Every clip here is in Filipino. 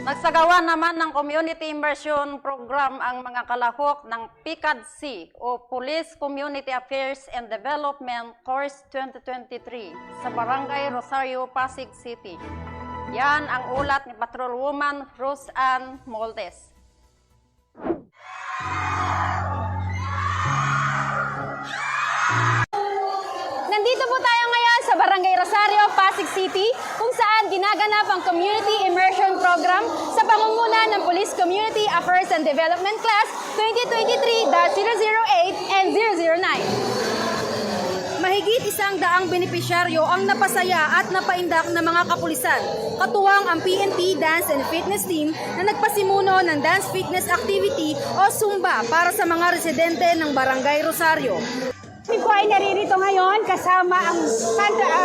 Nagsagawa naman ng Community Immersion Program ang mga kalahok ng PCADC o Police Community Affairs and Development Course 2023 sa Barangay Rosario, Pasig City. Yan ang ulat ni Patrolwoman Rose Ann Moldes. Nandito po tayo ngayon sa Barangay Rosario, Pasig City, kung saan ginaganap ang Community Immersion Program sa pangunguna ng Police Community Affairs and Development Class 2023-008 and 009. Mahigit 100 benepisyaryo ang napasaya at napaindak ng mga kapulisan, katuwang ang PNP Dance and Fitness Team na nagpasimuno ng Dance Fitness Activity o Zumba para sa mga residente ng Barangay Rosario. Kami po ay naririto ngayon kasama ang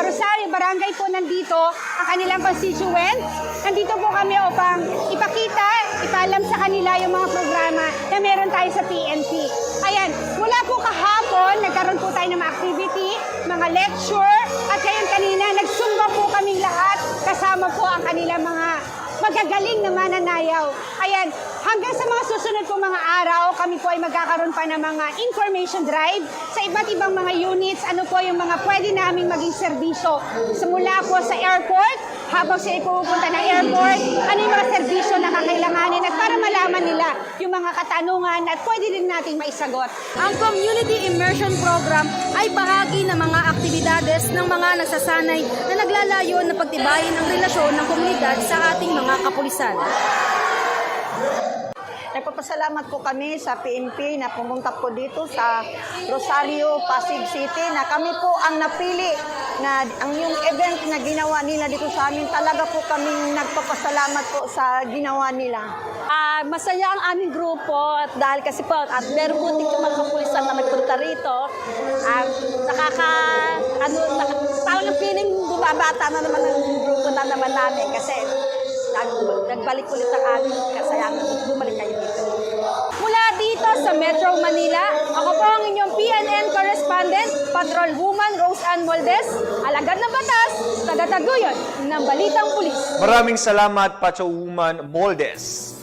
Rosario Barangay po nandito, ang kanilang constituent. Nandito po kami upang ipakita, ipaalam sa kanila yung mga programa na meron tayo sa PNP. Ayan, mula po kahapon, nagkaroon po tayo ng mga activity, mga lecture, at ngayon kanina, nagsumba po kaming lahat, kasama po ang kanilang mga magagaling na mananayaw. Ayan, hanggang sa mga susunod po mga araw, kami po ay magkakaroon pa ng mga information drive sa iba't ibang mga units, ano po yung mga pwede naming maging serbisyo. Simula po sa airport, habang sila pupunta ng airport, ano yung mga serbisyo na kakailanganin at para malaman nila yung mga katanungan at pwede din nating maisagot. Ang Community Immersion Program ay bahagi ng mga aktibidades ng mga nagsasanay na naglalayo na pagtibayin ang relasyon ng komunidad sa ating mga kapulisan. Nagpapasalamat po kami sa PNP na pumunta po dito sa Rosario, Pasig City na kami po ang napili na ang yung event na ginawa nila dito sa amin. Talaga po kaming nagpapasalamat po sa ginawa nila. Masaya ang aming grupo at dahil kasi po at meron po tingin mga kapulisan na nagpunta rito. Parang ang feeling bumabata na naman ang grupo na naman namin kasi nagbalik ulit ang aming kasayangan at bumalik kayo dito. Mula dito sa Metro Manila, ako po ang inyong PNN correspondent, Patrolwoman Rose Ann Moldes, alagad ng batas, tagataguyod ng Balitang Pulis. Maraming salamat, Patrolwoman Moldes.